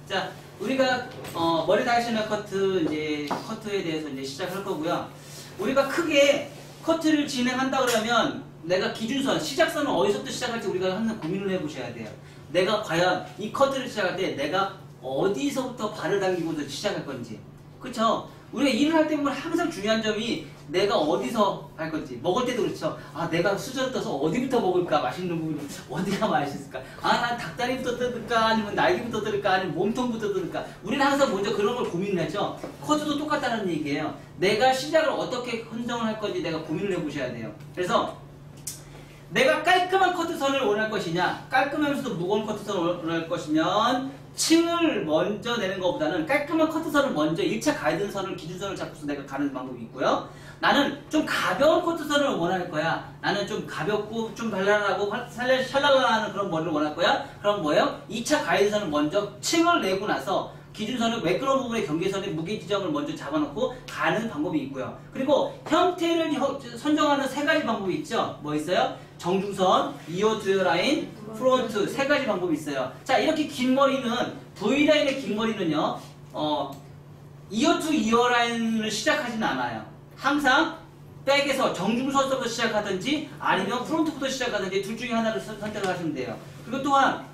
자, 우리가 머리 다이셔널 커트 이제 커트에 대해서 이제 시작할 거고요. 우리가 크게 커트를 진행한다 그러면 내가 기준선, 시작선은 어디서부터 시작할지 우리가 항상 고민을 해보셔야 돼요. 내가 과연 이 커트를 시작할 때 내가 어디서부터 발을 당기고서 시작할 건지. 그쵸? 우리가 일을 할 때 보면 항상 중요한 점이 내가 어디서 할 건지. 먹을 때도 그렇죠. 아, 내가 수저를 떠서 어디부터 먹을까? 맛있는 부분이 어디가 맛있을까? 아, 난 닭다리부터 뜯을까? 아니면 날개부터 뜯을까? 아니면 몸통부터 뜯을까? 우리는 항상 먼저 그런 걸 고민을 하죠. 커트도 똑같다는 얘기예요. 내가 시작을 어떻게 선정을 할 건지 내가 고민을 해보셔야 돼요. 그래서 내가 깔끔한 커트선을 원할 것이냐, 깔끔하면서도 무거운 커트선을 원할 것이면 층을 먼저 내는 것보다는 깔끔한 커트선을 먼저 1차 가이드선을, 기준선을 잡고서 내가 가는 방법이 있고요. 나는 좀 가벼운 커트선을 원할 거야. 나는 좀 가볍고 좀 발랄하고 샬랄라하는 그런 머리를 원할 거야. 그럼 뭐예요? 2차 가이드선을 먼저 층을 내고 나서 기준선을 매끄러운 부분의 경계선의 무게 지점을 먼저 잡아놓고 가는 방법이 있고요. 그리고 형태를 선정하는 세 가지 방법이 있죠. 뭐 있어요? 정중선, 이어 듀어 라인, 프론트 세 가지 방법이 있어요. 자, 이렇게 긴 머리는 V라인의 긴 머리는요. 이어 투 이어 라인을 시작하지는 않아요. 항상 백에서 정중선부터 시작하든지 아니면 프론트부터 시작하든지 둘 중에 하나를 선택을 하시면 돼요. 그리고 또한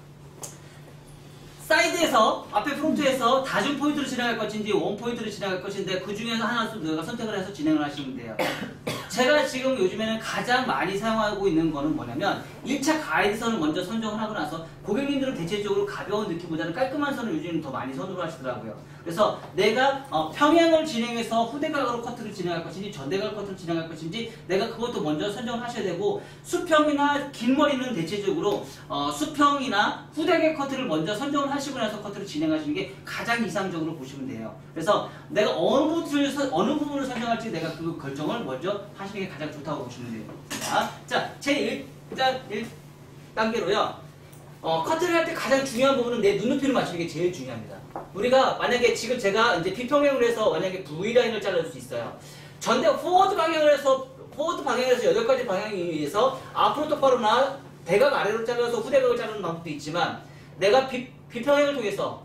사이드에서 앞에 프론트에서 다중 포인트로 진행할 것인지 원 포인트로 진행할 것인데 그 중에서 하나씩 내가 선택을 해서 진행을 하시면 돼요. 제가 지금 요즘에는 가장 많이 사용하고 있는 거는 뭐냐면 1차 가이드선을 먼저 선정을 하고 나서 고객님들은 대체적으로 가벼운 느낌보다는 깔끔한 선을 요즘은 더 많이 선호를 하시더라고요. 그래서 내가 평행을 진행해서 후대각으로 커트를 진행할 것인지 전대각 커트를 진행할 것인지 내가 그것도 먼저 선정을 하셔야 되고, 수평이나 긴 머리는 대체적으로 수평이나 후대각 커트를 먼저 선정을 하시고 나서 커트를 진행하시는 게 가장 이상적으로 보시면 돼요. 그래서 내가 어느 부분을 선정할지 내가 그 결정을 먼저 하시는 게 가장 좋다고 보시면 돼요. 자, 제 1단계로요. 커트를 할 때 가장 중요한 부분은 내 눈높이를 맞추는 게 제일 중요합니다. 우리가 만약에 지금 제가 이제 B평행을 해서 만약에 V라인을 잘라줄 수 있어요. 전대 포워드 방향을 해서 8가지 방향에 의해서 앞으로 똑바로나 대각 아래로 잘라서 후대각을 자르는 방법도 있지만, 내가 비평행을 통해서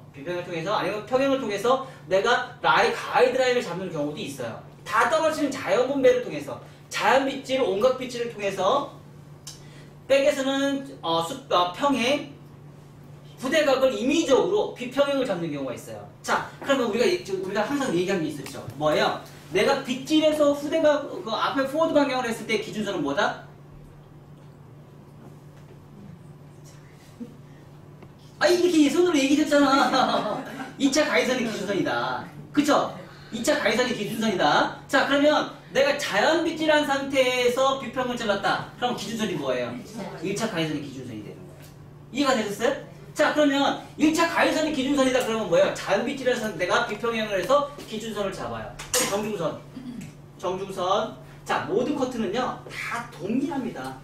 아니면 평행을 통해서 내가 가이드라인을 잡는 경우도 있어요. 다 떨어지는 자연 분배를 통해서, 자연 빗질, 온각 빗질을 통해서 백에서는 평행, 후대각을 임의적으로 비평행을 잡는 경우가 있어요. 자, 그러면 우리가 항상 얘기하는 게 있었죠. 뭐예요? 내가 빗질에서 후대각, 앞에 포워드 방향을 했을 때 기준선은 뭐다? 아, 이렇게 손으로 얘기했잖아. 2차 가이드선이 기준선이다. 그쵸? 2차 가이드선이 기준선이다. 자, 그러면 내가 자연 빗질한 상태에서 비평을 잘랐다. 그럼 기준선이 뭐예요? 1차 가이드선이 기준선이 되는 거예요. 이해가 되셨어요? 자, 그러면 1차 가이드선이 기준선이다. 그러면 뭐예요? 자연 빗질한 상태가 비평행을 해서 기준선을 잡아요. 그럼 정중선. 자, 모든 커트는요 다 동일합니다.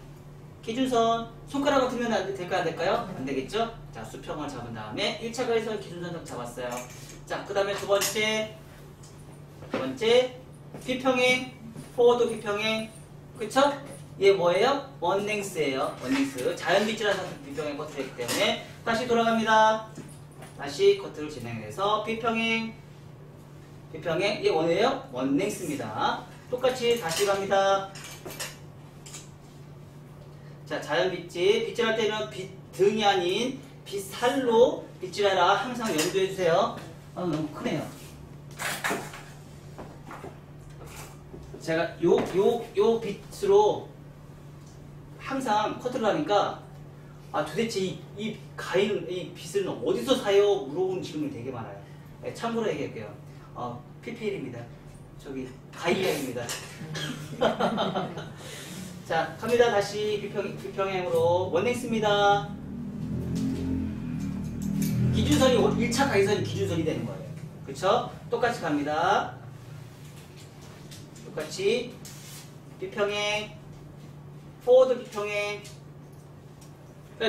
기준선, 손가락 같으면 될까요? 안 될까요? 안 되겠죠? 자, 수평을 잡은 다음에 1차 가이드선 기준선 잡았어요. 자, 그 다음에 두 번째 비평행, 포워드 비평행, 그쵸? 얘 뭐예요? 원랭스예요. 원랭스. 자연 빗질한 상태 비평행 커트를 했기 때문에 다시 돌아갑니다. 다시 커트를 진행해서 비평행, 얘 원이에요? 원랭스입니다. 똑같이 다시 갑니다. 자, 자연 빗질할 때는 등이 아닌 빗살로 빗질하라 항상 염두해주세요. 너무 크네요. 제가 요 빗으로 항상 커트를 하니까 도대체 이 빗을 어디서 사요? 물어보는 질문이 되게 많아요. 네, 참고로 얘기할게요. PPL입니다. 저기 가이아입니다. 자, 갑니다. 다시 비평행으로 원랭스입니다. 기준선이 1차 가이드선이 기준선이 되는 거예요. 그쵸? 똑같이 갑니다. 똑같이 비평행, 포워드 비평행.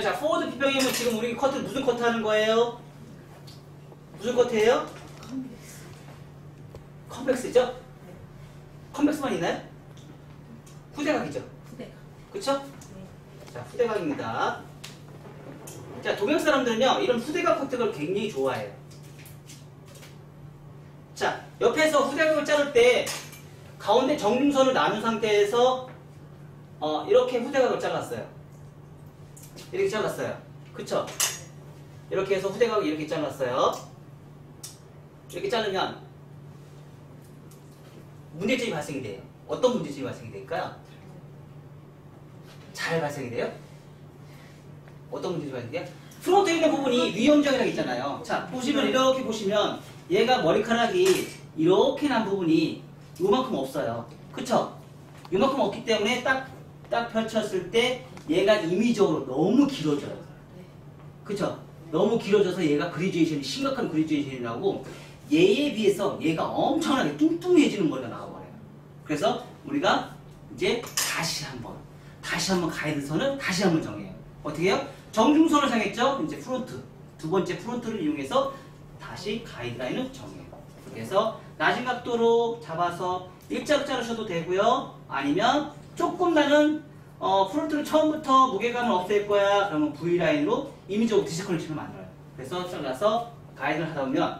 자, 포워드 비평행은 지금 우리 무슨 커트 하는 거예요? 무슨 커트예요? 컴팩스죠? 컴팩스만 있나요? 후대각이죠? 후대각. 그쵸? 네. 자, 후대각입니다. 자, 동양 사람들은요, 이런 후대각 커트를 굉장히 좋아해요. 자, 옆에서 후대각을 자를 때 가운데 정중선을 나눈 상태에서 이렇게 후대각을 잘랐어요. 이렇게 잘랐어요. 그쵸? 이렇게 해서 후대각을 이렇게 잘랐어요. 이렇게 자르면 문제점이 발생이 돼요. 어떤 문제점이 발생이 될까요? 잘 발생이 돼요? 어떤 문제점이 발생이 돼요? 프론트에 있는 부분이 위험적이라고 있잖아요. 자, 보시면 이렇게 보시면 얘가 머리카락이 이렇게 난 부분이 요만큼 없어요. 그쵸? 요만큼 없기 때문에 딱 펼쳤을 때 얘가 임의적으로 너무 길어져요. 그쵸? 너무 길어져서 얘가 그리주에이션이 심각한 그리주에이션이 나오고 얘에 비해서 얘가 엄청나게 뚱뚱해지는 머리가 나와버려요. 그래서 우리가 이제 다시 한번 가이드선을 다시 한번 정해요. 어떻게 해요? 정중선을 정했죠? 이제 프론트, 두 번째 프론트를 이용해서 다시 가이드라인을 정해요. 그래서 낮은 각도로 잡아서 일자로 자르셔도 되고요. 아니면 조금 나는 프론트를 처음부터 무게감을 없앨 거야. 그러면 V라인으로 임의적으로 디스커넥션을 만들어요. 그래서 잘라서 가이드를 하다 보면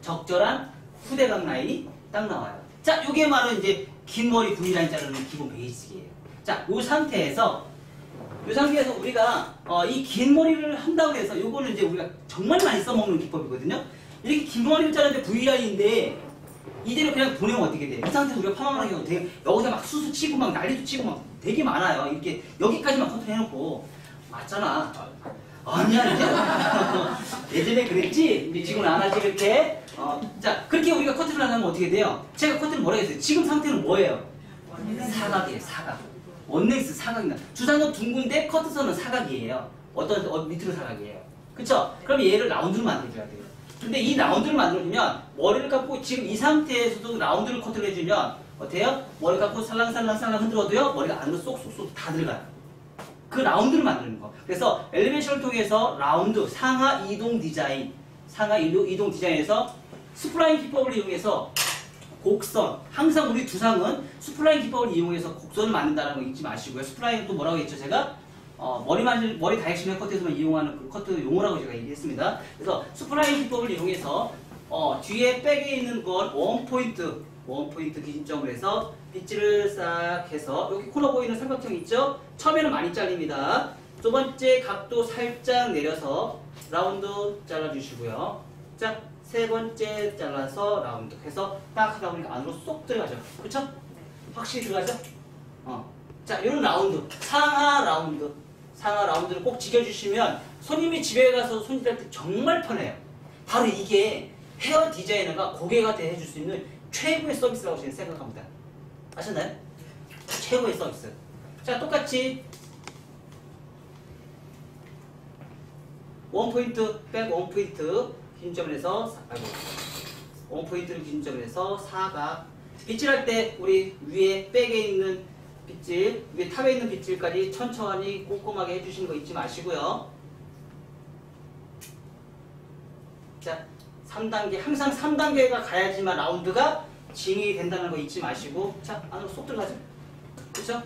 적절한 후대각 라인이 딱 나와요. 자, 요게 바로 이제 긴 머리 V라인 자르는 기본 베이직이에요. 자, 요 상태에서 우리가 이 긴 머리를 한다고 해서 요거는 이제 우리가 정말 많이 써먹는 기법이거든요. 이렇게 긴 머리를 자르는데 V라인인데 이대로 그냥 보내면 어떻게 돼요? 이 상태에서 우리가 파마를 하는 경우 되게 여기서 막 수수 치고 막 난리도 치고 막 되게 많아요. 이렇게 여기까지만 컨트롤 해놓고 맞잖아. 아니야 이제 예전에 그랬지? 이제 지금은 안 하지 그렇게. 자, 그렇게 우리가 커트를 하면 어떻게 돼요? 제가 커트를 뭐라고 했어요? 지금 상태는 뭐예요? 사각이에요. 사각. 원넥스 사각이나 주사는 둥근데 커트선은 사각이에요. 밑으로 사각이에요. 그쵸? 그럼 얘를 라운드로 만들어줘야 돼요. 근데 이 라운드를 만들어주면 머리를 감고 지금 이 상태에서도 라운드를 커트를 해주면 어때요? 머리 감고 살랑살랑살랑 흔들어도요 머리가 안으로 쏙쏙쏙 다 들어가요. 그 라운드를 만드는 거. 그래서 엘리베이션을 통해서 라운드 상하 이동 디자인, 상하 이동 디자인에서 스프라인 기법을 이용해서 곡선, 항상 우리 두상은 스프라인 기법을 이용해서 곡선을 만든다는 거 잊지 마시고요. 스프라인 또 뭐라고 했죠 제가? 머리 다이렉션을 커트에서만 이용하는 그 커트 용어라고 제가 얘기했습니다. 그래서 스프라인 기법을 이용해서 뒤에 백에 있는 건 원포인트 기준점을 해서 빗질을 싹 해서 여기 코너 보이는 삼각형 있죠? 처음에는 많이 잘립니다. 두 번째 각도 살짝 내려서 라운드 잘라주시고요. 자, 세 번째 잘라서 라운드 해서 딱 하다 보니까 안으로 쏙 들어가죠. 그쵸? 확실히 들어가죠? 자, 이런 라운드, 상하 라운드를 꼭 지켜주시면 손님이 집에 가서 손질할 때 정말 편해요. 바로 이게 헤어 디자이너가 고객한테 해줄 수 있는 최고의 서비스라고 저는 생각합니다. 아셨나요? 최고의 서비스. 자, 똑같이 원포인트, 백 원포인트 기준점을 해서 원포인트를 기준점을 해서 사각. 빗질할 때 우리 위에 백에 있는 빗질, 위에 탑에 있는 빗질까지 천천히 꼼꼼하게 해주시는 거 잊지 마시고요. 자, 3단계, 항상 3단계가 가야지만 라운드가 진행이 된다는 거 잊지 마시고, 자, 안으로 쏙 들어가죠. 그쵸?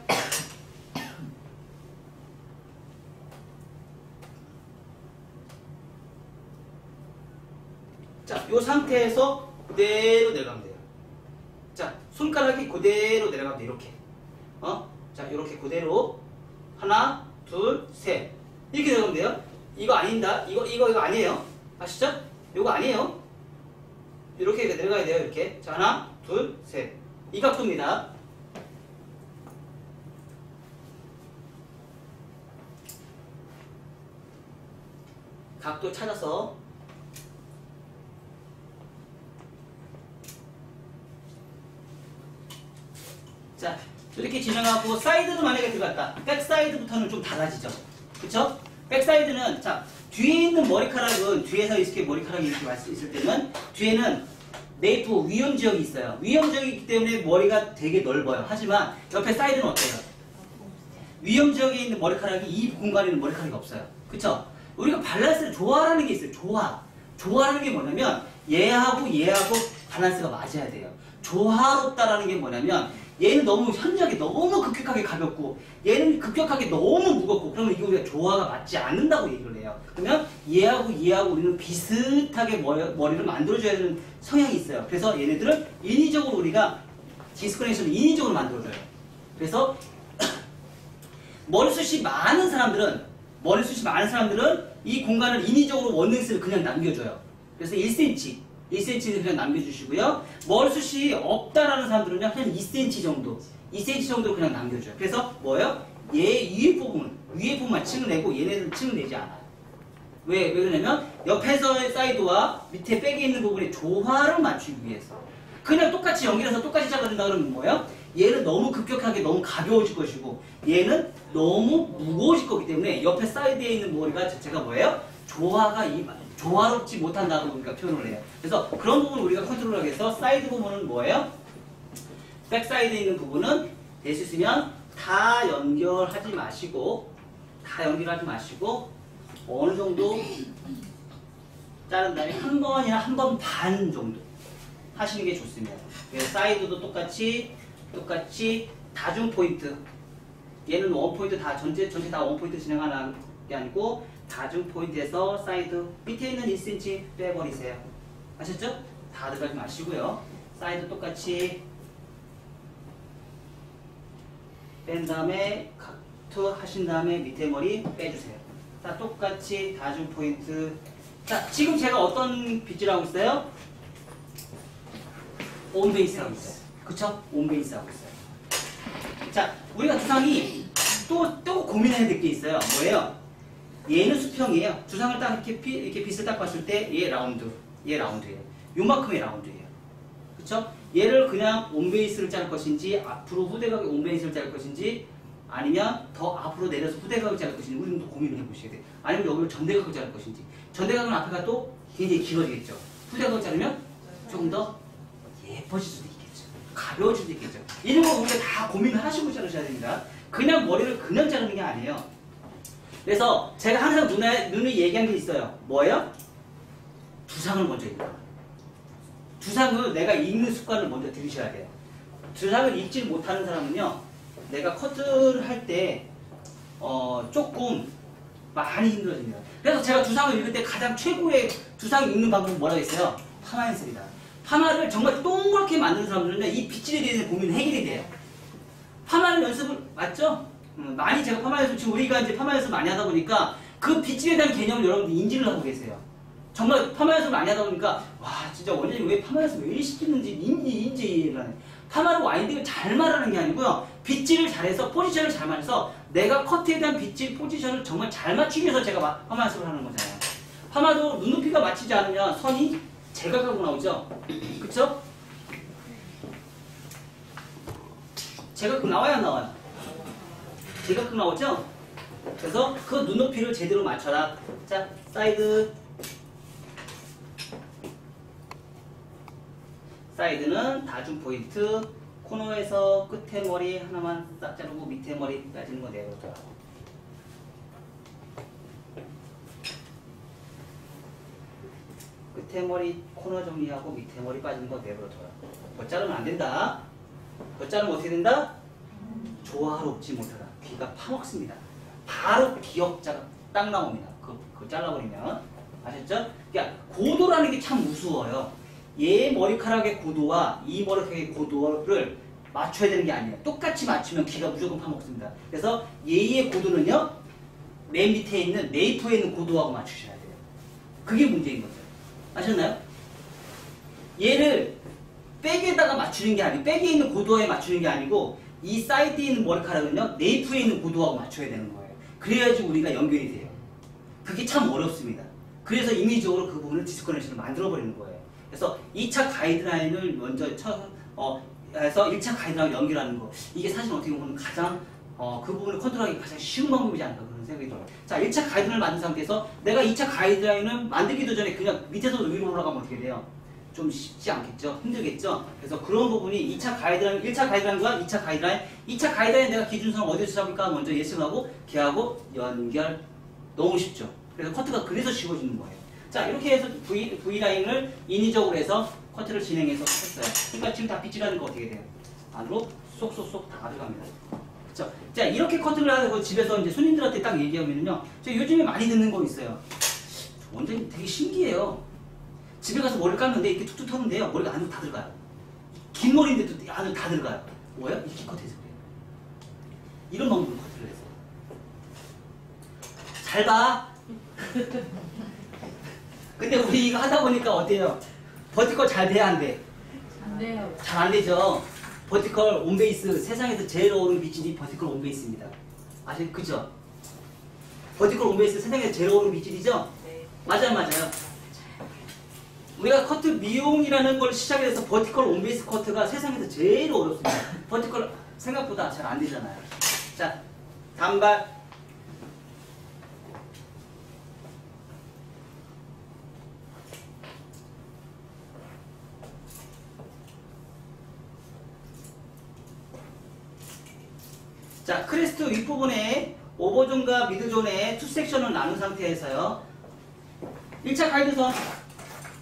자, 요 상태에서 그대로 내려가면 돼요. 자, 손가락이 그대로 내려가면 돼요. 이렇게. 자, 이렇게 그대로. 하나, 둘, 셋. 이렇게 내려가면 돼요. 이거 아닌다. 이거 아니에요. 아시죠? 이거 아니에요. 이렇게 내려가야 돼요. 이렇게. 자, 하나, 둘, 셋. 이 각도입니다. 각도 찾아서 자, 이렇게 진행하고 사이드도 만약에 들어갔다. 백사이드부터는 좀 달라지죠. 그쵸? 백사이드는 자, 뒤에 있는 머리카락은 뒤에서 이렇게 머리카락이 이렇게 있을 때는 뒤에는 네이프 위험 지역이 있어요. 위험 지역이 있기 때문에 머리가 되게 넓어요. 하지만 옆에 사이드는 어때요? 위험 지역에 있는 머리카락이 이 공간에 있는 머리카락이 없어요. 그쵸? 우리가 밸런스를 조화라는 게 있어요. 조화라는 게 뭐냐면 얘하고 밸런스가 맞아야 돼요. 조화롭다라는 게 뭐냐면 얘는 너무 현저하게 너무 급격하게 가볍고 얘는 급격하게 너무 무겁고 그러면 이거 우리가 조화가 맞지 않는다고 얘기를 해요. 그러면 얘하고 우리는 비슷하게 머리를 만들어줘야 되는 성향이 있어요. 그래서 얘네들은 인위적으로 우리가 디스커넥션을 인위적으로 만들어줘요. 그래서 머리숱이 많은 사람들은 이 공간을 인위적으로 원능스를 그냥 남겨줘요. 그래서 1cm는 그냥 남겨주시고요. 머리숱이 없다라는 사람들은요, 한 2cm 정도로 그냥 남겨줘요. 그래서 뭐예요? 얘 위에 부분만 층을 내고 얘네들은 층을 내지 않아요. 왜 그러냐면 옆에서의 사이드와 밑에 백에 있는 부분의 조화를 맞추기 위해서. 그냥 똑같이 연결해서 똑같이 잘라준다 그러면 뭐예요? 얘는 너무 급격하게 너무 가벼워질 것이고 얘는 너무 무거워질 거기 때문에 옆에 사이드에 있는 머리가 자체가 뭐예요? 조화롭지 못한다고 우리가 표현을 해요. 그래서 그런 부분을 우리가 컨트롤하기 위해서 사이드 부분은 뭐예요? 백 사이드에 있는 부분은 될 수 있으면 다 연결하지 마시고 어느 정도 자른 다음에 한 번이나 한 번 반 정도 하시는 게 좋습니다. 그래서 사이드도 똑같이 다중 포인트. 얘는 원 포인트 전체 다 원 포인트 진행하는 게 아니고 다중 포인트에서 사이드 밑에 있는 1cm 빼버리세요. 아셨죠? 다 들어가지 마시고요. 사이드 똑같이 뺀 다음에 카트 하신 다음에 밑에 머리 빼주세요. 자, 똑같이 다중 포인트. 자, 지금 제가 어떤 빗질 하고 있어요? 온베이스 하고 있어요. 그쵸? 온베이스 하고 있어요. 자, 우리가 두상이 또 고민해야 될 게 있어요. 뭐예요? 얘는 수평이에요. 두상을 딱 이렇게 빗을 딱 봤을 때 얘 라운드예요. 요만큼의 라운드예요. 그쵸? 얘를 그냥 온베이스를 자를 것인지 앞으로 후대각의 온베이스를 자를 것인지 아니면 더 앞으로 내려서 후대각을 자를 것인지 우리는 또 고민을 해보셔야 돼요. 아니면 여기를 전대각을 자를 것인지. 전대각은 앞에가 또 굉장히 길어지겠죠. 후대각을 자르면 조금 더 예뻐질 수도 있겠죠. 가벼워질 수도 있겠죠. 이런 거 우리가 다 고민을 하시고 자르셔야 됩니다. 그냥 머리를 그냥 자르는 게 아니에요. 그래서 제가 항상 눈에 얘기한 게 있어요. 뭐예요? 두상을 먼저 읽어요. 두상을 내가 읽는 습관을 먼저 들이셔야 돼요. 두상을 읽지 못하는 사람은요, 내가 커트를 할 때 조금 많이 힘들어집니다. 그래서 제가 두상을 읽을 때 가장 최고의 두상 읽는 방법은 뭐라고 했어요? 파마 연습이다. 파마를 정말 동그랗게 만드는 사람들은요, 이 빗질에 대해서 고민이 해결이 돼요. 파마 연습을, 맞죠? 많이 제가 파마 연습, 지금 우리가 이제 파마 연습 많이 하다 보니까 그 빗질에 대한 개념을 여러분들 인지를 하고 계세요. 정말 파마 연습을 많이 하다 보니까, 와, 진짜 원장님 왜 파마 연습 왜 시키는지 인지 이해를 하네. 파마를 와인딩을 잘 말하는 게 아니고요. 빗질을 잘해서 포지션을 잘 맞춰서 내가 커트에 대한 빗질 포지션을 정말 잘 맞추기 위해서 제가 파마 연습을 하는 거잖아요. 파마도 눈높이가 맞추지 않으면 선이 제각각으로 나오죠. 그쵸? 제각각 나와야 안 나와요? 제각각 나오죠? 그래서 그 눈높이를 제대로 맞춰라. 자, 사이드는 다중 포인트, 코너에서 끝에 머리 하나만 싹 자르고 밑에 머리 빠지는 거 내려둬요. 끝에 머리 코너 정리하고 밑에 머리 빠지는 거 내버려둬요. 더 자르면 안 된다. 더 자르면 어떻게 된다? 조화롭지 못하다. 귀가 파먹습니다. 바로 기역자가 딱 나옵니다. 그거 잘라버리면. 아셨죠? 그러니까 고도라는 게 참 무서워요. 얘 머리카락의 고도와 이 머리카락의 고도를 맞춰야 되는 게 아니에요. 똑같이 맞추면 귀가 무조건 파먹습니다. 그래서 얘의 고도는요, 맨 밑에 있는 네이프에 있는 고도하고 맞추셔야 돼요. 그게 문제인 거죠. 아셨나요? 얘를 백에다가 맞추는 게 아니고, 백에 있는 고도에 맞추는 게 아니고, 이 사이드에 있는 머리카락은요, 네이프에 있는 고도하고 맞춰야 되는 거예요. 그래야지 우리가 연결이 돼요. 그게 참 어렵습니다. 그래서 임의적으로 그 부분을 디스커넥션을 만들어버리는 거예요. 그래서 2차 가이드라인을 먼저 해서 1차 가이드라인을 연결하는 거. 이게 사실 어떻게 보면 가장 그 부분을 컨트롤하기 가장 쉬운 방법이지 않을까 그런 생각이 들어요. 자, 1차 가이드라인을 만든 상태에서 내가 2차 가이드라인을 만들기도 전에 그냥 밑에서 위로 올라가면 어떻게 돼요? 좀 쉽지 않겠죠? 힘들겠죠? 그래서 그런 부분이 2차 가이드라인, 1차 가이드라인과 2차 가이드라인, 2차 가이드라인 내가 기준선을 어디서 잡을까 먼저 예측하고 걔하고 연결. 너무 쉽죠? 그래서 커트가 그래서 쉬워지는 거예요. 자, 이렇게 해서 V라인을 인위적으로 해서 커트를 진행해서 했어요. 그러니까 지금 다 빗질하는 거 어떻게 돼요? 안으로 쏙쏙쏙 다 가져갑니다. 그쵸? 자, 이렇게 커트를 하고 집에서 이제 손님들한테 딱 얘기하면은요, 저 요즘에 많이 듣는 거 있어요. 원장님 되게 신기해요. 집에 가서 머리를 감는데 이렇게 툭툭 터는데요, 머리가 안으로 다 들어가요. 긴 머리인데도 안으로 다 들어가요. 뭐야? 이렇게 커트해서 그래요. 이런 방법으로 커트를 해서. 잘 봐. 근데 우리 이거 하다 보니까 어때요? 버티컬 잘 돼야 안 돼? 안 돼요. 잘 안 되죠? 버티컬 온베이스, 세상에서 제일 어려운 빗질이 버티컬 온베이스입니다. 아시죠? 그죠? 버티컬 온베이스 세상에서 제일 어려운 빗질이죠? 네. 맞아요. 우리가 커트 미용이라는 걸 시작해서 버티컬 온베이스 커트가 세상에서 제일 어렵습니다. 버티컬 생각보다 잘 안 되잖아요. 자, 단발. 자, 크레스트 윗부분에 오버존과 미드존에 투 섹션을 나눈 상태에서요. 1차 가이드선,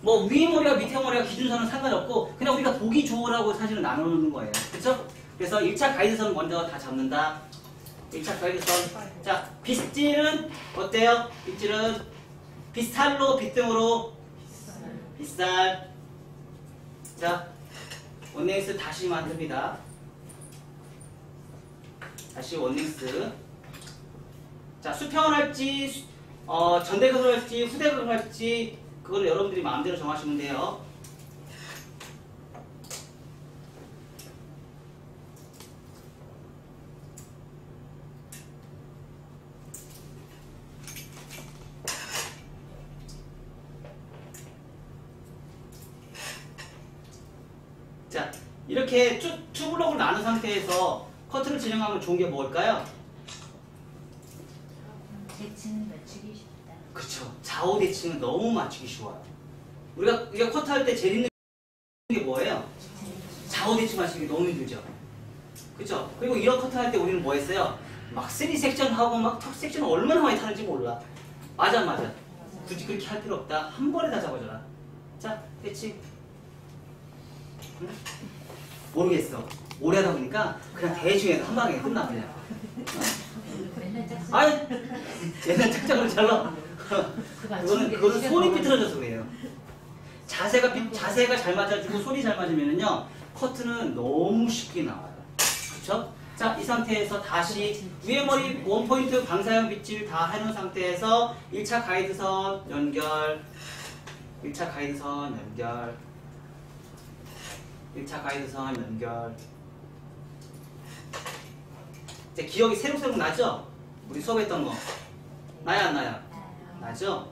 뭐 위에 머리와 밑에 머리와 기준선은 상관없고 그냥 우리가 보기 좋으라고 사실은 나누는 거예요. 그렇죠? 그래서 1차 가이드선 먼저 다 잡는다. 1차 가이드선. 자, 빗질은 어때요? 빗질은 빗살로 빗등으로 빗살. 자, 원네이스 다시 만듭니다. 다시 원링스. 자, 수평을 할지, 전대극을 할지, 후대극을 할지, 그거는 여러분들이 마음대로 정하시면 돼요. 자, 이렇게 투블럭을 나눈 상태에서 커트를 진행하면 좋은 게 뭘까요? 대칭 맞추기 쉽다. 그쵸. 좌우 대칭은 너무 맞추기 쉬워요. 우리가 커트할 때 제일 힘든 게 뭐예요? 좌우 대칭 맞추기 너무 힘들죠. 그쵸? 그리고 이런 커트할 때 우리는 뭐 했어요? 막 3섹션 하고 막 턱 섹션 얼마나 많이 타는지 몰라. 맞아. 굳이 그렇게 할 필요 없다. 한 번에 다 잡아줘라. 자, 대칭. 응? 모르겠어. 오래 하다 보니까 그냥 대충 해서 한 방에 끝나 그냥. 맨날 짝수. 아이, 얘는 짝짝으로 잘라. 그거는 손이 삐뚤어져서 그래요. 자세가 잘 맞아주고 손이 잘 맞으면은요, 커트는 너무 쉽게 나와요. 그쵸? 자, 이 상태에서 다시 위에 머리 원포인트 방사형 빗질 다 해놓은 상태에서 1차 가이드선 연결, 1차 가이드선 연결, 1차 가이드선 연결. 이제 기억이 새록새록 나죠? 우리 수업했던 거. 나요, 안 나요? 나죠?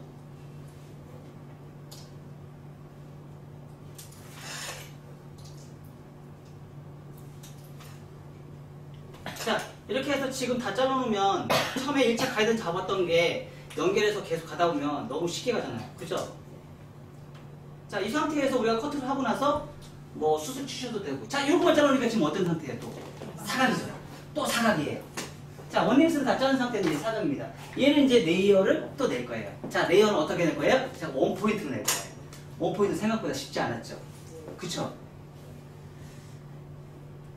자, 이렇게 해서 지금 다 잘라놓으면 처음에 1차 가이드 잡았던 게 연결해서 계속 가다 보면 너무 쉽게 가잖아요. 그죠? 자, 이 상태에서 우리가 커트를 하고 나서 뭐 수술 치셔도 되고. 자, 요거만 잘라놓으니까 지금 어떤 상태예요? 또 사각이죠. 또 사각이에요. 자, 원링스는 다 자른 상태는 이제 사각입니다. 얘는 이제 레이어를 또 낼 거예요. 자, 레이어는 어떻게 낼 거예요? 자, 원포인트로 낼 거예요. 원포인트 생각보다 쉽지 않았죠? 그쵸?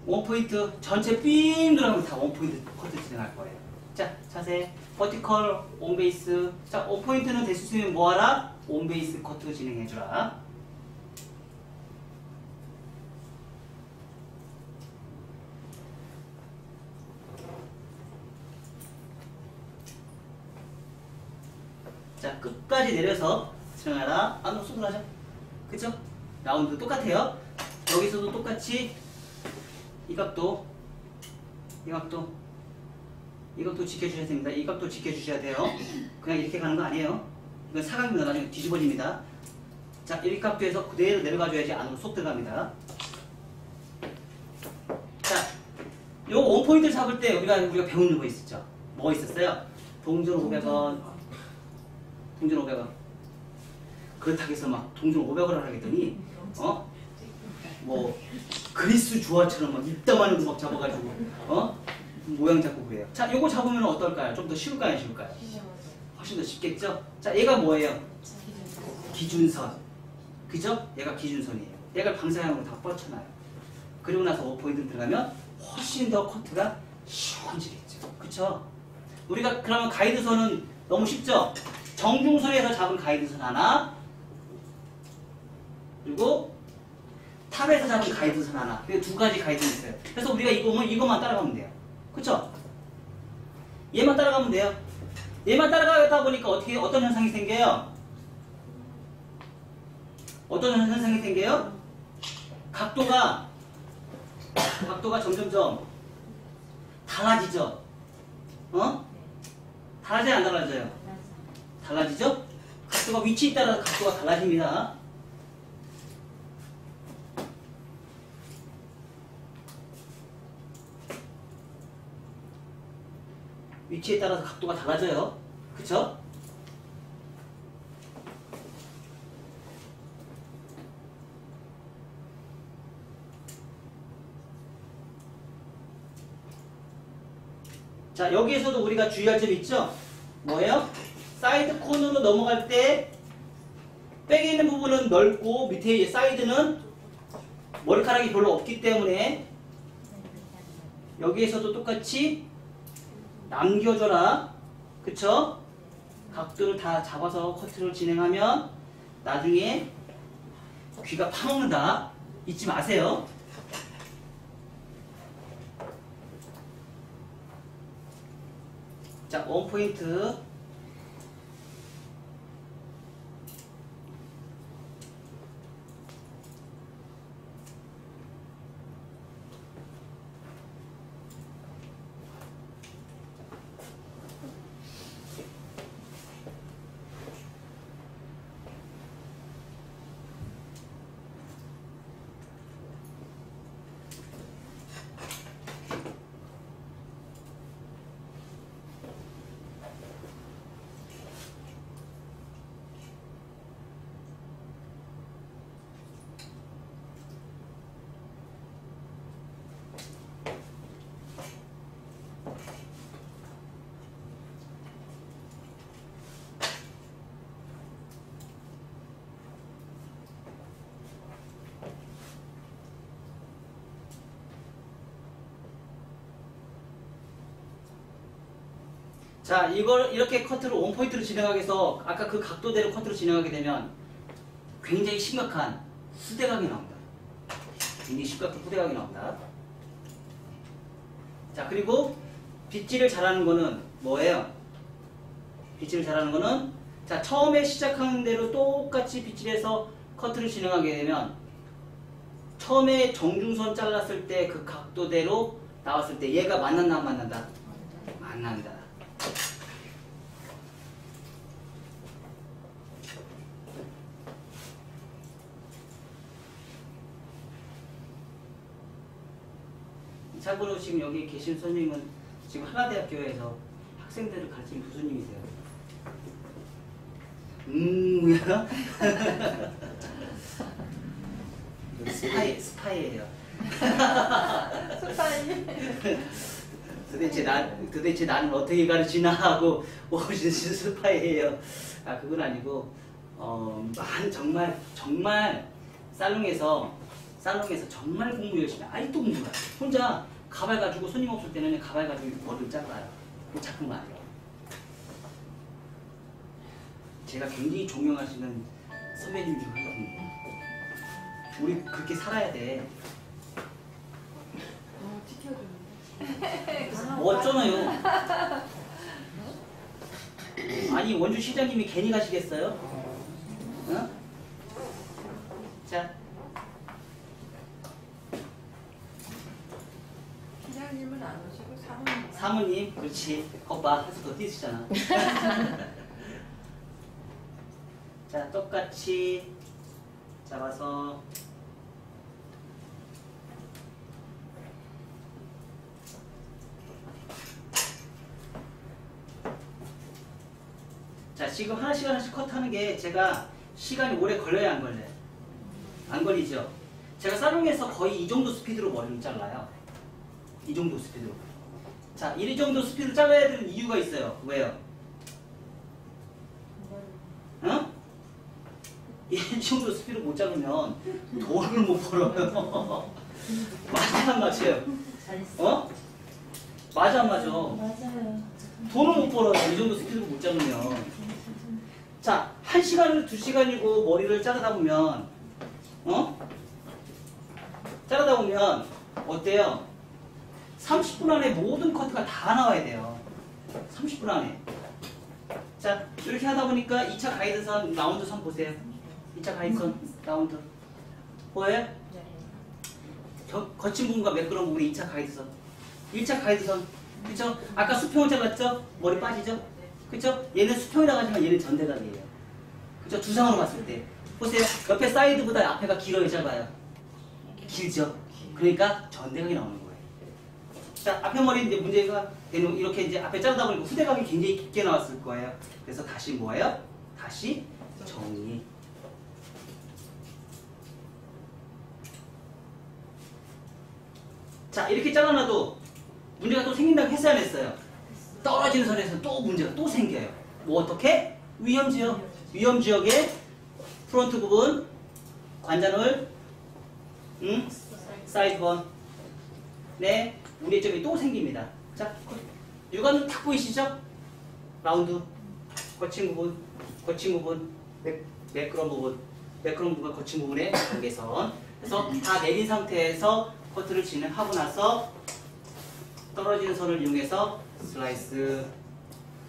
원포인트 전체 삥 들어가면 다 원포인트 커트 진행할 거예요. 자, 자세, 버티컬, 온베이스. 자, 원포인트는 될 수 있으면 뭐하라? 온베이스 커트 진행해주라. 자, 끝까지 내려서 진행하라. 안으로 쏙 들어가죠. 그쵸? 라운드 똑같아요. 여기서도 똑같이 이 각도 지켜주셔야 됩니다. 이 각도 지켜주셔야 돼요. 그냥 이렇게 가는 거 아니에요. 이건 사각입니다. 나중에 뒤집어집니다. 자, 이 각도에서 그대로 내려가줘야지 안으로 쏙 들어갑니다. 자, 요 원포인트를 잡을 때 우리가 배우는 거 있었죠. 뭐 있었어요? 동전 500원. 동전 500원. 그렇다고 해서 막 동전 500원을 하겠더니 뭐 그리스 주화처럼 막 입담하는 거 막 잡아가지고 모양 잡고 그래요. 자, 요거 잡으면 어떨까요? 좀 더 쉬울까요? 쉬울까요? 훨씬 더 쉽겠죠? 자, 얘가 뭐예요? 기준선. 그죠? 얘가 기준선이에요. 얘가 방사형으로 다 뻗쳐놔요. 그리고 나서 5포인트 들어가면 훨씬 더 커트가 시원지겠죠. 그쵸? 우리가 그러면 가이드선은 너무 쉽죠? 정중선에서 잡은 가이드선 하나, 그리고 탑에서 잡은 가이드선 하나. 그리고 두 가지 가이드가 있어요. 그래서 우리가 이거만 따라가면 돼요. 그쵸? 얘만 따라가면 돼요. 얘만 따라가다 보니까 어떤 현상이 생겨요? 어떤 현상이 생겨요? 각도가 점점점 달라지죠? 달라져요, 안 달라져요? 달라지죠? 각도가 위치에 따라서 각도가 달라집니다. 위치에 따라서 각도가 달라져요. 그쵸? 자, 여기에서도 우리가 주의할 점이 있죠? 뭐예요? 사이드 콘으로 넘어갈 때 백에 있는 부분은 넓고 밑에 사이드는 머리카락이 별로 없기 때문에 여기에서도 똑같이 남겨줘라. 그쵸? 각도를 다 잡아서 커트를 진행하면 나중에 귀가 파먹는다. 잊지 마세요. 자, 원포인트. 자, 이걸 이렇게 커트를 원포인트로 진행하게 해서 아까 그 각도대로 커트를 진행하게 되면 굉장히 심각한 후대각이 나옵니다. 굉장히 심각한 후대각이 나옵니다. 자, 그리고 빗질을 잘하는 거는 뭐예요? 빗질을 잘하는 거는 자, 처음에 시작하는 대로 똑같이 빗질해서 커트를 진행하게 되면 처음에 정중선 잘랐을 때 그 각도대로 나왔을 때 얘가 만난다 안 만난다? 만난다. 참고로 지금 여기 계신 선생님은 지금 한라대학교에서 학생들을 가르치는 교수님이세요. 뭐야? 스파이예요. 도대체 나는 어떻게 가르치나 하고 오신 스파이예요. 아, 그건 아니고 정말 살롱에서 정말 공부 열심히 아직도 공부를 해요. 혼자 가발 가지고 손님 없을 때는 가발 가지고 머리를 잘라요. 작은 거 아니에요. 제가 굉장히 존경하시는 선배님 중 한 분이에요. 우리 그렇게 살아야 돼. 뭐 어쩌나요? 아니, 원주 시장님이 괜히 가시겠어요? 어? 자, 시장님은 안 오시고 사모님. 사모님, 그렇지. 거봐, 해서 더 뛰시잖아. 자, 똑같이 잡아서 자, 지금 하나씩 컷하는 게 제가 시간이 오래 걸려요, 안 걸려요? 안 걸리죠? 제가 살롱에서 거의 이 정도 스피드로 머리를 잘라요. 이 정도 스피드로. 자, 이 정도 스피드로 잘라야 되는 이유가 있어요. 왜요? 어? 이 정도 스피드 못 잡으면 돈을 못 벌어요. 맞아 안 맞아요? 잘했어. 어? 맞아 안 맞아? 맞아요. 돈을 못 벌어요. 이 정도 스피드를 못 잡으면. 자, 1시간을 2시간이고 머리를 자르다 보면 자르다 보면 어때요? 30분 안에 모든 커트가 다 나와야 돼요. 30분 안에. 자, 이렇게 하다 보니까 2차 가이드선, 라운드선 보세요. 2차 가이드선, 라운드. 보여요? 네. 거친 부분과 매끄러운 부분이 2차 가이드선. 1차 가이드선. 그쵸? 아까 수평을 잘랐죠? 머리 빠지죠? 그쵸? 얘는 수평이라고 하지만 얘는 전대각이에요. 그쵸? 두상으로 봤을 때. 보세요. 옆에 사이드보다 앞에가 길어요, 짧아요? 길죠? 그러니까 전대각이 나오는 거예요. 자, 앞에 머리 이제 문제가 되는 이렇게 이제 앞에 자르다 보니까 후대각이 굉장히 깊게 나왔을 거예요. 그래서 다시 뭐예요? 다시 정리. 자, 이렇게 잘라놔도 문제가 또 생긴다고 했어야 안 했어요? 떨어지는 선에서 또 문제가 또 생겨요. 뭐 어떻게? 위험지역. 위험지역의 프론트 부분, 관자놀, 사이드번. 네, 문제점이 또 생깁니다. 자, 육안은 딱 보이시죠? 라운드, 거친 부분, 거친 부분, 매끄러운 부분, 매끄러운 부분과 거친 부분의 경계선. 그래서 다 내린 상태에서 커트를 진행하고 나서 떨어지는 선을 이용해서 슬라이스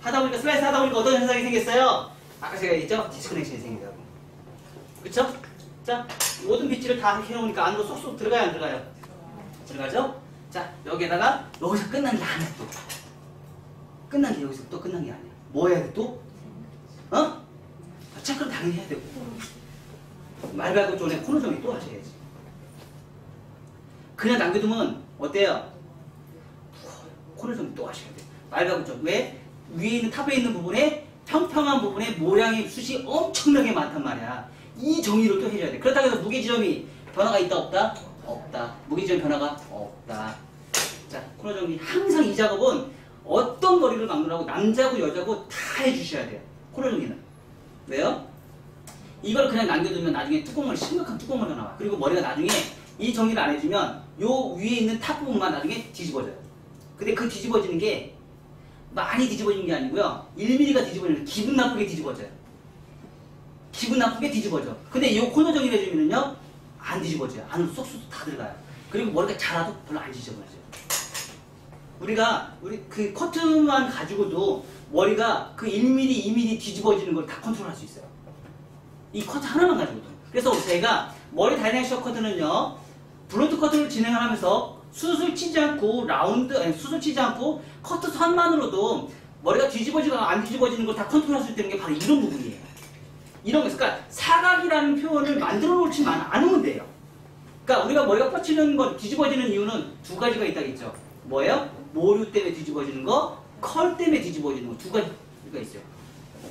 하다 보니까 어떤 현상이 생겼어요? 아까 제가 얘기했죠? 디스커넥션이 생긴다고. 그쵸? 자, 모든 빗질을 다 해놓으니까 안으로 쏙쏙 들어가요, 안 들어가요? 들어가죠? 자, 여기에다가 여기서 끝난 게 아니야 또. 끝난 게 여기서 또 끝난 게 아니야. 뭐 해야 돼 또? 어? 체크를 당연히 해야 되고. 말발굽 쪽에 코너 정리 또 하셔야지. 그냥 남겨두면 어때요? 코너 정리 또 하셔야 돼. 말발굽 쪽. 왜? 위에 있는 탑에 있는 부분에 평평한 부분에 모양의 숱이 엄청나게 많단 말이야. 이 정리를 또 해줘야 돼. 그렇다고 해서 무게 지점이 변화가 있다 없다? 없다. 무게 지점 변화가 없다. 자, 코너 정리. 항상 이 작업은 어떤 머리를 막느라고 남자고 여자고 다 해주셔야 돼요. 코너 정리는. 왜요? 이걸 그냥 남겨두면 나중에 뚜껑머리, 심각한 뚜껑머리가 나와. 그리고 머리가 나중에 이 정리를 안 해주면 요 위에 있는 탑 부분만 나중에 뒤집어져요. 근데 그 뒤집어지는 게 많이 뒤집어지는 게 아니고요. 1mm가 뒤집어지는 기분 나쁘게 뒤집어져요. 기분 나쁘게 뒤집어져. 근데 이 코너 정리를 해주면요 안 뒤집어져요. 안으로 쏙쏙 다 들어가요. 그리고 머리가 자라도 별로 안 뒤집어져요. 우리 그 커트만 가지고도 머리가 그 1mm, 2mm 뒤집어지는 걸 다 컨트롤할 수 있어요. 이 커트 하나만 가지고도. 그래서 제가 머리 다이내믹 커트는요 블론트 커트를 진행을 하면서 숱을 치지 않고 숱을 치지 않고 커트 선만으로도 머리가 뒤집어지거나 안 뒤집어지는 걸 다 컨트롤할 수 있다는 게 바로 이런 부분이에요. 이런 거. 그러니까 사각이라는 표현을 만들어 놓지만 않으면 돼요. 그러니까 우리가 머리가 뻗치는 건 뒤집어지는 이유는 두 가지가 있다겠죠. 뭐예요? 모류 때문에 뒤집어지는 거, 컬 때문에 뒤집어지는 거. 두 가지가 있어요.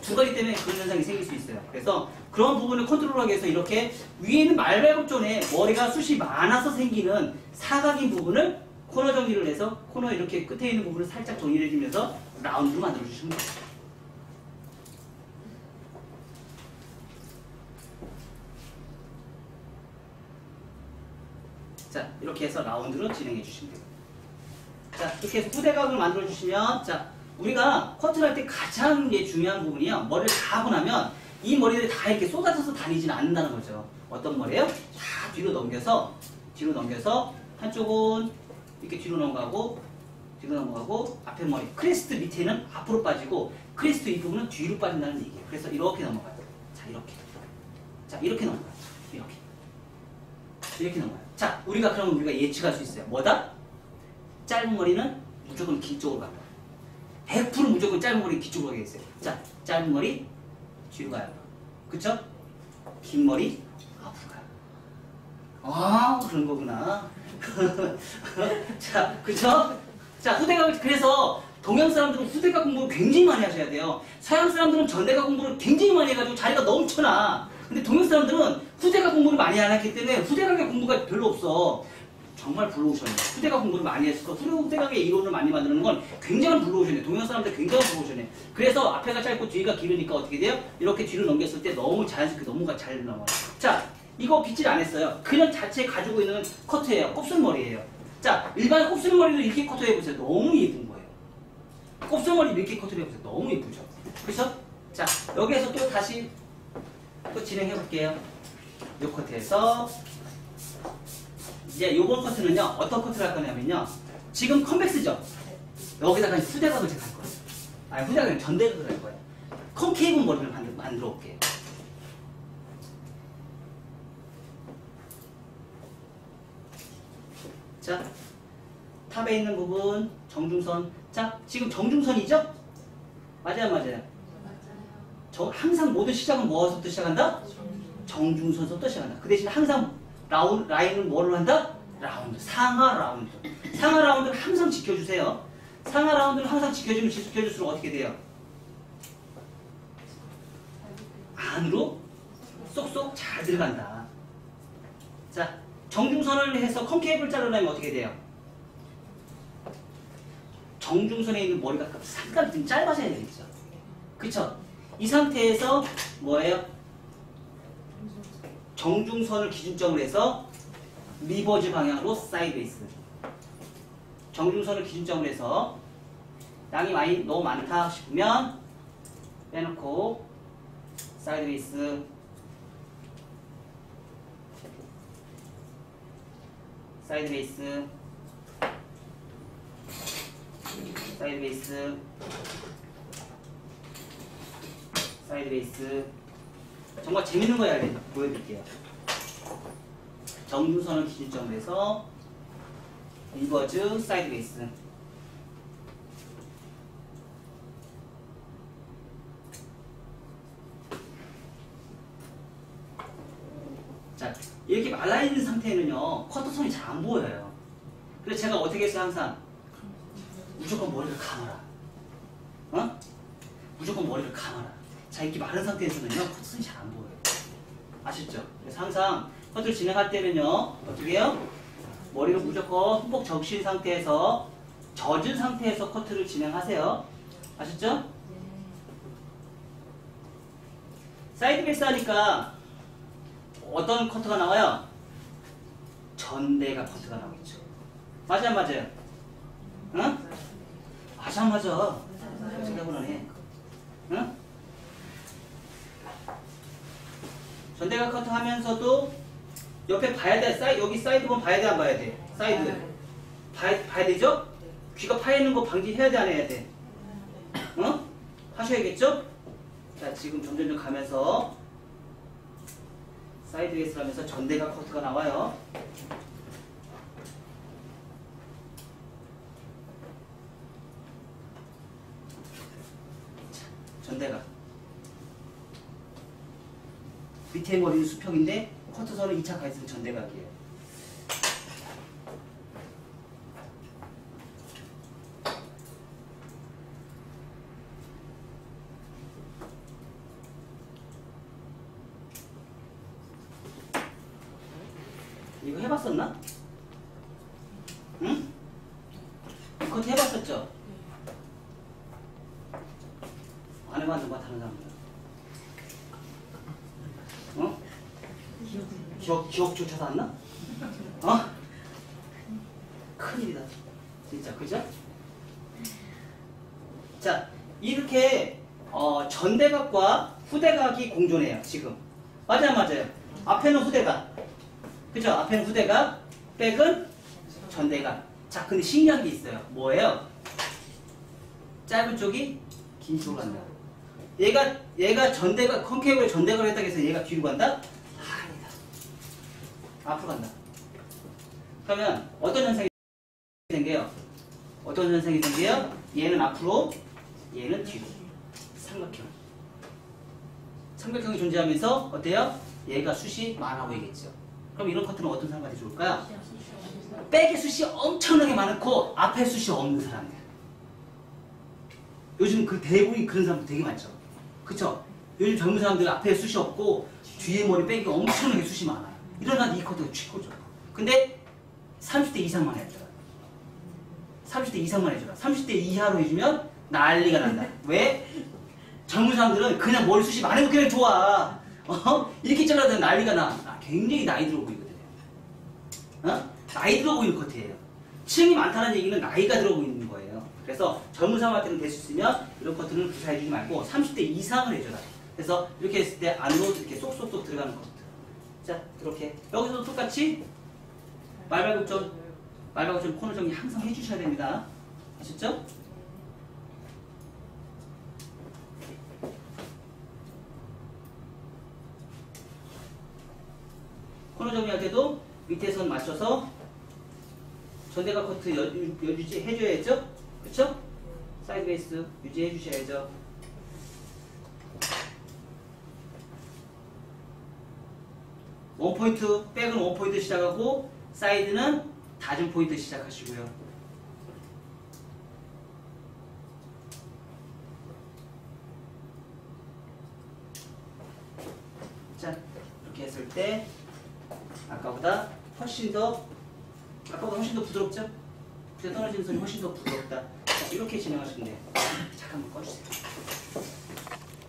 두 가지 때문에 그런 현상이 생길 수 있어요. 그래서 그런 부분을 컨트롤하기 위해서 이렇게 위에 있는 말발굽 존에 머리가 숱이 많아서 생기는 사각인 부분을 코너 정리를 해서 코너 이렇게 끝에 있는 부분을 살짝 정리를 해주면서 라운드로 만들어주시면 돼요. 자, 이렇게 해서 라운드로 진행해 주시면 돼요. 자, 이렇게 해서 후대각을 만들어 주시면, 자, 우리가 커트를 할 때 가장 중요한 부분이요. 머리를 다 하고 나면 이 머리들이 다 이렇게 쏟아져서 다니지는 않는다는 거죠. 어떤 머리예요? 다 뒤로 넘겨서 한쪽은 이렇게 뒤로 넘어가고 앞에 머리 크레스트 밑에는 앞으로 빠지고 크레스트 이 부분은 뒤로 빠진다는 얘기예요. 그래서 이렇게 넘어가요. 자, 이렇게 넘어가요. 이렇게 넘어가요. 자, 우리가 예측할 수 있어요. 뭐다? 짧은 머리는 무조건 긴 쪽으로 가요. 100% 무조건 짧은 머리 뒤쪽으로 가겠어요. 자, 짧은 머리 뒤로 가요. 그쵸? 긴 머리 앞으로 가요. 아, 그런 거구나. 자, 그쵸? 자, 후대각, 그래서 동양 사람들은 후대각 공부를 굉장히 많이 하셔야 돼요. 서양 사람들은 전대각 공부를 굉장히 많이 해가지고 자리가 넘쳐나. 근데 동양 사람들은 후대각 공부를 많이 안 했기 때문에 후대각의 공부가 별로 없어. 정말 블루오션이에요. 후대가 공부를 많이 했을 거 후대각의 이론을 많이 만드는 건 굉장한 블루오션이에요. 동양 사람들 굉장한 블루오션이에요. 그래서 앞에가 짧고 뒤가 길으니까 어떻게 돼요? 이렇게 뒤로 넘겼을 때 너무 자연스럽게 너무 잘 나와요. 자, 이거 빗질 안 했어요. 그냥 자체 가지고 있는 커트예요. 곱슬머리예요. 자, 일반 곱슬머리도 이렇게 커트 해보세요. 너무 예쁜 거예요. 곱슬머리 이렇게 커트 해보세요. 너무 예쁘죠? 그렇죠? 자, 여기에서 또 다시 또 진행해 볼게요. 요 커트에서 이제 요번 커트는요, 어떤 커트를 할 거냐면요, 지금 컨벡스죠? 여기다가 후대각을 제가 할 거예요. 아니, 후대각이 아니라 전대각을 할 거예요. 콘케이브 머리를 만들어 볼게요. 자, 탑에 있는 부분, 정중선. 자, 지금 정중선이죠? 맞아요. 항상 모든 시작은 뭐서부터 시작한다? 정중선서부터 시작한다. 그 대신 항상 라인은 뭐를 한다? 라운드. 상하 라운드. 상하 라운드를 항상 지켜주세요. 상하 라운드를 항상 지켜줄수록 어떻게 돼요? 안으로 쏙쏙 잘 들어간다. 자, 정중선을 해서 콘케이브를 자르려면 어떻게 돼요? 정중선에 있는 머리가 잠깐 좀 짧아져야 되겠죠. 그쵸? 이 상태에서 뭐예요? 정중선을 기준점으로 해서 리버즈 방향으로 사이드웨이스. 정중선을 기준점으로 해서 양이 너무 많다 싶으면 빼놓고 사이드웨이스. 사이드웨이스. 사이드웨이스. 사이드웨이스. 정말 재밌는 거 보여드릴게요. 정중선을 기준점으로 해서 리버즈 사이드웨이스. 자, 이렇게 말라있는 상태에는요, 커터선이 잘 안 보여요. 그래서 제가 어떻게 했어요? 항상 무조건 머리를 감아라. 어? 무조건 머리를 감아라. 자, 이렇게 마른 상태에서는요, 커트선이 잘 안 보여요. 아시죠? 그래서 항상 커트를 진행할 때는요, 어떻게 해요? 머리를 무조건 흠뻑 적신 상태에서, 젖은 상태에서 커트를 진행하세요. 아셨죠? 사이드베이스 하니까 어떤 커트가 나와요? 전대가 커트가 나오겠죠. 맞아요? 응? 맞아. 생각보다네. 응? 전대각 커트 하면서도 옆에 봐야 돼. 여기 사이드 본 봐야 돼, 안 봐야 돼? 사이드. 봐야 되죠? 귀가 파이는 거 방지해야 돼, 안 해야 돼? 어? 하셔야겠죠? 자, 지금 점점 가면서 사이드웨이스를 하면서 전대각 커트가 나와요. 자, 전대각. 밑에 머리는 수평인데 커트선은 2차 가 있으면 전대각이에요. 이거 해봤었나? 응? 커트 해봤었죠? 안 해봤는 거 다른 사람들. 어? 기억조차도 안 나? 어? 큰일이다. 진짜, 그죠? 자, 이렇게 전대각과 후대각이 공존해요, 지금. 맞아요. 앞에는 후대각. 그죠? 앞에는 후대각, 백은 전대각. 자, 근데 신기한 게 있어요. 뭐예요? 짧은 쪽이 긴 쪽으로 간다. 얘가 전대각, 콘케이브에 전대각을 했다고 해서 얘가 뒤로 간다? 아니다. 앞으로 간다. 그러면 어떤 현상이 생겨요? 얘는 앞으로, 얘는 뒤로. 삼각형. 삼각형이 존재하면서 어때요? 얘가 숱이 많아 보이겠죠. 그럼 이런 커트는 어떤 사람한테 좋을까요? 백의 숱이 엄청나게 많고 앞에 숱이 없는 사람들. 요즘 그 대부분이 그런 사람들 되게 많죠. 그쵸? 요즘 젊은 사람들 앞에 숱이 없고 뒤에 머리 백이 엄청나게 숱이 많아요. 이런 사람 이 커트가 최고죠. 근데 30대 이상만 해줘라. 30대 이상만 해줘라. 30대 이하로 해주면 난리가 난다. 왜? 젊은 사람들은 그냥 머리숱이 많으면 그냥 좋아. 이렇게 잘라도 난리가 나. 굉장히 나이 들어 보이거든요. 나이 들어 보이는 커트예요. 층이 많다는 얘기는 나이가 들어 보이는 거예요. 그래서 젊은 사람한테는 될 수 있으면 이런 커트는 구사해주지 말고 30대 이상을 해줘라. 그래서 이렇게 했을 때 안으로 이렇게 쏙쏙쏙 들어가는 커트. 자, 이렇게. 여기서도 똑같이 말발굽전 코너 정리 항상 해주셔야 됩니다. 아셨죠? 코너 정리할 때도 밑에 선 맞춰서 전대각 커트 유지 해줘야죠? 그렇죠? 사이드 베이스 유지해 주셔야죠. 원포인트, 백은 원포인트 시작하고 사이드는 다중 포인트 시작하시고요. 자, 이렇게 했을 때 아까보다 훨씬 더 부드럽죠? 그때 떨어지는 선이 훨씬 더 부드럽다. 자, 이렇게 진행하시면 돼요. 잠깐만 꺼주세요.